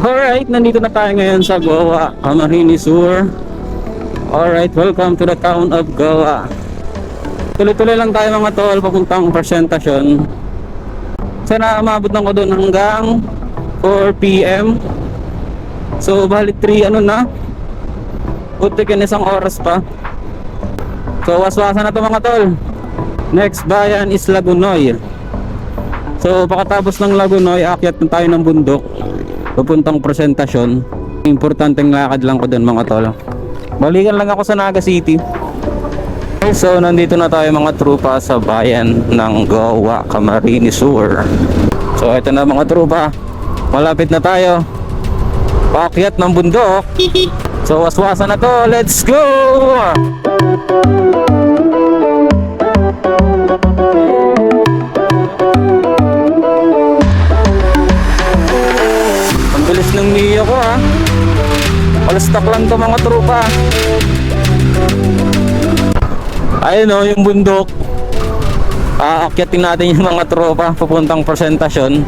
Alright, nandito na tayo ngayon sa Goa, Camarines Sur. Alright, welcome to the town of Goa. Tuloy-tuloy lang tayo mga tol, papuntang presentasyon. Sana umabot lang ko doon hanggang 4 PM. So, bali 3 na. Putikin isang oras pa. So, waswasan na to mga tol. Next bayan is Lagunoy. So, pagkatapos ng Lagunoy, aakyat na tayo ng bundok papuntang presentasyon. Importanteng lakad lang ko dun mga tol. Balikan lang ako sa Naga City. So nandito na tayo mga trupa sa bayan ng Goa, Camarines Sur. So ito na mga trupa, malapit na tayo paakyat ng bundok. So waswasan na to, let's go! Bilis ng Mio ko ha. Palastak lang to mga trupa. Ayun o yung bundok. Aakyatin natin yung mga tropa papuntang presentasyon.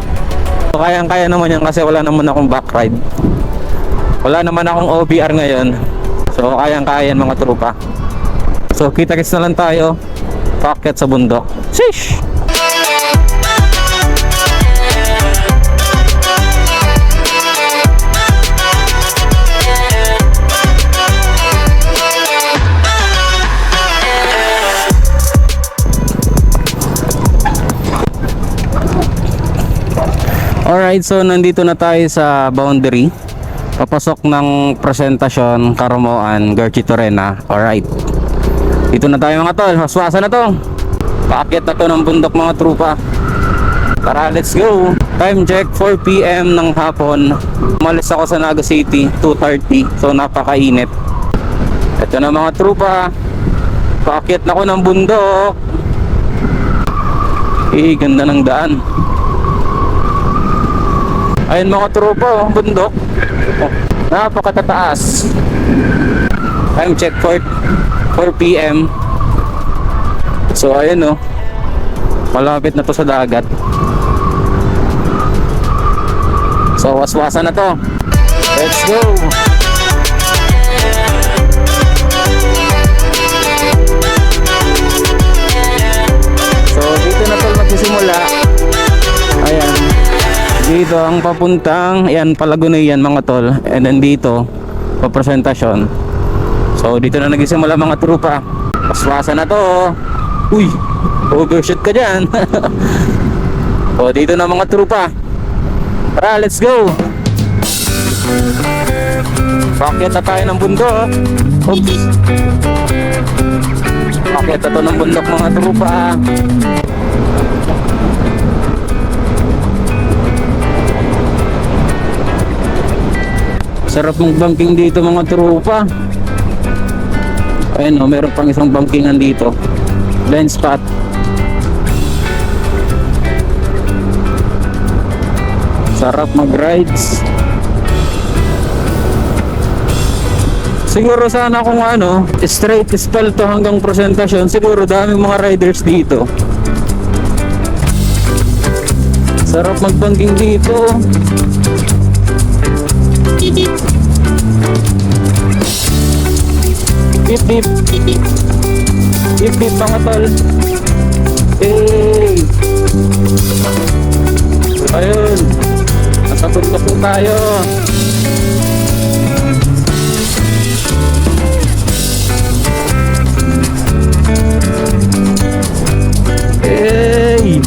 So, kayang-kaya naman yan kasi wala naman akong back ride. Wala naman akong OBR ngayon. So kayang-kaya yan mga tropa. So kita-kits na lang tayo paakyat sa bundok. Sheesh! Alright, so nandito na tayo sa boundary. Papasok ng presentasyon, Karamoan, Garchitorena. Alright. Dito na tayo mga tol, haswasan na to. Paakyat na to ng bundok mga trupa. Tara, let's go. Time check, 4 PM ng hapon. Umalis ako sa Naga City, 2:30. So napakainit. Ito na mga trupa. Paakyat na ko ng bundok. Ganda ng daan. Ayun mga tropa, oh, bundok. Oh, napakatataas. Time check 4 PM. So ayun oh. Malapit na to sa dagat. So waswasan na to. Let's go. So dito na to magsisimula. Ayan. Dito ang papuntang, yan Palagunoy yan mga tol. And then dito papresentasyon. So dito na nagsisimula mga trupa. Paswasan na to. Uy, overshoot ka dyan. So dito na mga trupa. Tara, let's go. Pakyat na tayo ng bundok. Oops. Pakyat na to ng bundok mga trupa. Sarap mong banking dito mga trupa. Ayun o, meron pang isang bankingan dito. Blind spot. Sarap mag-rides. Siguro sana kung straight espalto hanggang presentasyon, siguro daming mga riders dito. Sarap mag-banking dito. Beep beep. Beep beep mga tol. Hey. Ayun. Nasa bundok po tayo. Hey.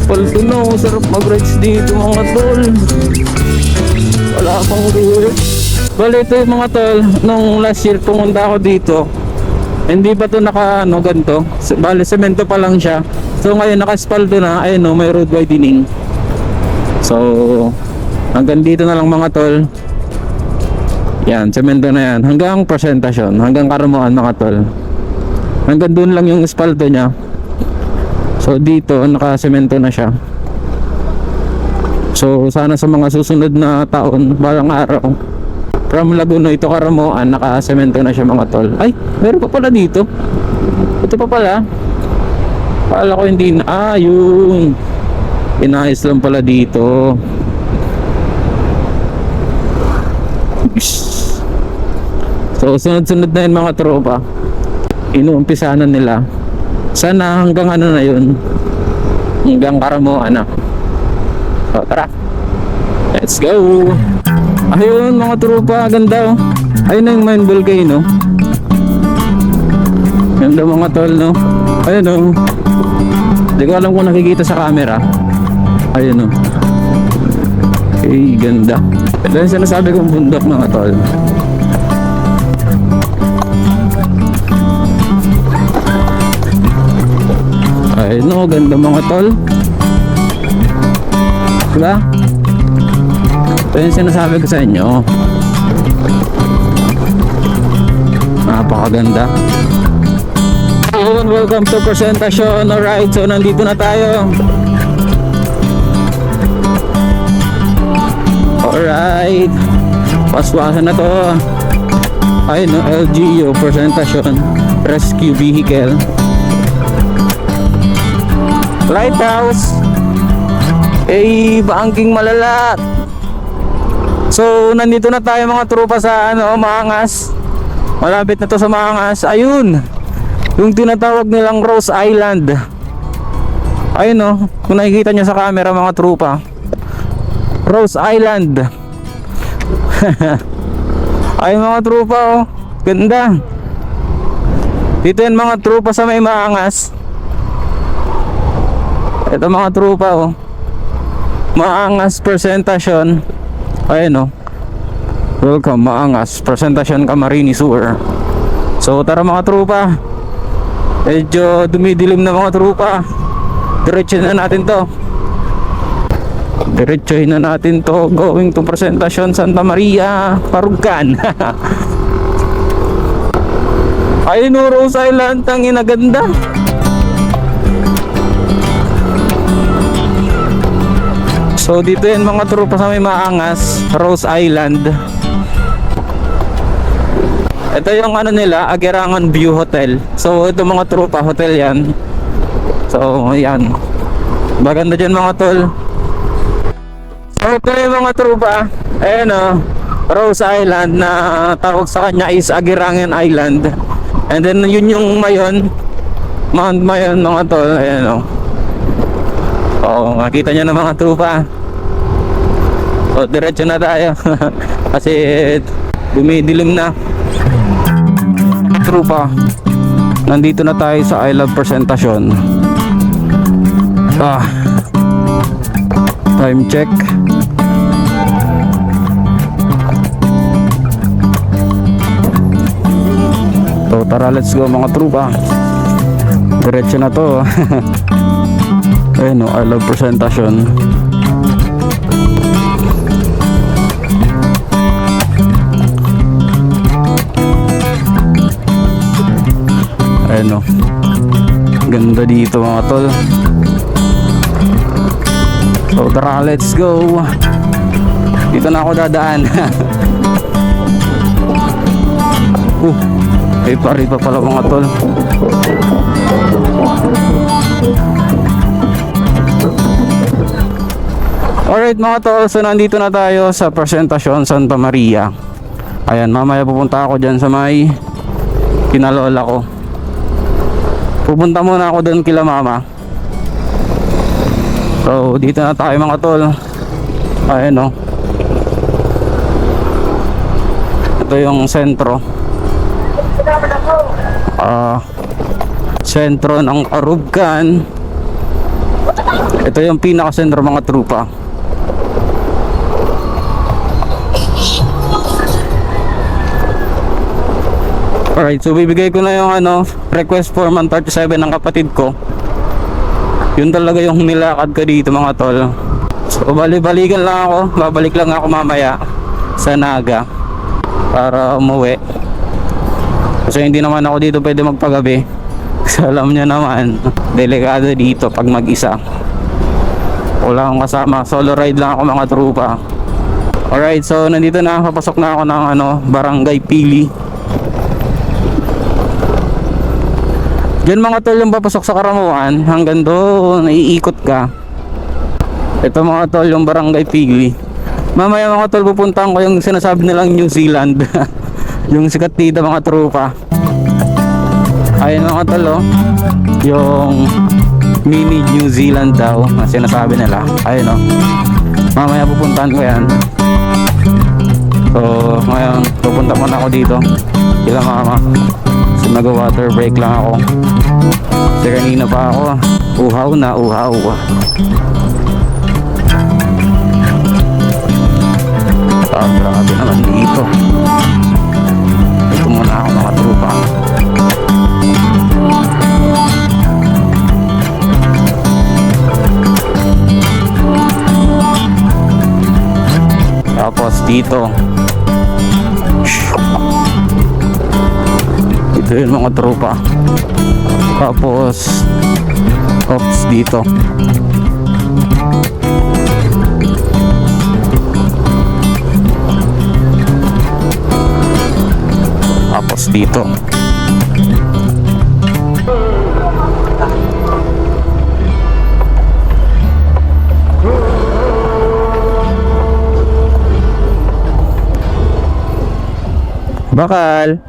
Palto na, sarap mag-rides dito mga tol. Wala pang rules. Bali ito yung mga tol, nung last year pumunta ako dito, hindi pa to ganito. Bali semento pa lang siya. So ngayon naka-espalto na, ayun may road widening. So hanggang dito na lang mga tol. Yan, semento na yan. Hanggang presentasyon, hanggang Karamoan mga tol. Hanggang doon lang yung espalto niya. So dito naka-semento na siya. So sana sa mga susunod na taon, balang araw, from Lagunoy to Karamoan, naka-semento na siya mga tol. Ay, meron pa pala dito. Ito pa pala. Akala ko hindi na. Yun. Inayos lang pala dito. So sunod-sunod na yun mga tropa. Inuumpisanan nila. Sana hanggang ano na yun, hanggang Karamuan na. So tara, let's go. Ayun mga tropa, ganda oh. Ayun na yung main volcano. Ganda mga tol no. Ayun oh. Hindi ko alam kung nakikita sa camera. Ayun oh. Okay, ganda. Ito yung sinasabi kong bundok mga tol. Ayun oh, ganda mga tol. Diba? Ito yung sinasabi ko sa inyo. Napakaganda. Welcome to Presentasyon. Alright, so nandito na tayo. Alright, paswasan na to. Ayun no, LGU Presentasyon Rescue Vehicle Lighthouse. Baangking Malalat. So nandito na tayo mga tropa sa ano, Maangas. Malapit na to sa Maangas. Ayun, yung tinatawag nilang Rose Island. Ayun no, kung nakikita nyo sa camera mga tropa, Rose Island. Ayun mga tropa oh, ganda. Dito yan mga tropa sa may Maangas. Ito mga tropa oh, Maangas Presentasyon. Ayun oh, welcome Maangas Presentasyon Camarines Sur. So tara mga tropa, medyo dumidilim na mga tropa. Diretso na natin to. Diretsohin na natin to, going to Presentasyon Santa Maria, Parugan. Ayun no, Rose Island, tangina ganda. So dito yan mga tropa sa may Maangas, Rose Island. Ito yung ano nila, Agirangan View Hotel. So ito mga tropa, hotel yan. So yan, maganda dyan mga tol. So ito yung mga tropa, ayan o, Rose Island na tawag sa kanya is Agirangan Island. And then yun yung Mayon, Mount Mayon mga tol, ayan o. Oo, makita nyo na mga tropa. So diretso na tayo. Kasi dumidilim na. Tropa, nandito na tayo sa I Love Presentasyon. Time check. So tara, let's go mga tropa. Diretso na to. Ayun o, I Love Presentasyon. Ayun o, ganda dito mga tol. So tara, let's go. Dito na ako dadaan. Ripa pala mga tol. Alright mga tol, so nandito na tayo sa Presentasyon Santa Maria. Ayan, mamaya pupunta ako dyan sa may kinalola ko. Pupunta muna ako doon kila mama. So dito na tayo mga tol. Ayan o, ito yung sentro. Sentro ng Parugan. Ito yung pinaka-sentro mga trupa. Alright, so bibigay ko na yung request form 37 ng kapatid ko. Yun talaga yung nilakad ko dito mga tol. So balik-balikan lang ako. Babalik lang ako mamaya sa Naga para umuwi. Kasi hindi naman ako dito pwede magpagabi. Kasi alam nyo naman, delikado dito pag mag-isa. Wala akong kasama, solo ride lang ako mga trupa. Alright, so nandito na, papasok na ako ng Barangay Pili. Diyan mga tol yung papasok sa Karamuan, hanggang doon, naiikot ka. Ito mga tol, yung Barangay Pigli. Mamaya mga tol, pupuntahan ko yung sinasabi nilang New Zealand. Yung sikat dito mga tropa. Ayun mga tol, oh. Yung mini New Zealand daw na sinasabi nila. Ayun, oh. Mamaya pupuntahan ko yan. So ngayon pupunta muna ako dito kila mama. So mag-water break lang ako. Kasi kanina pa ako uhaw na uhaw. Grabe naman dito. Ito muna ako mga trupa. Tapos dito ito yung mga tropa. Tapos ops dito. Tapos dito bakal.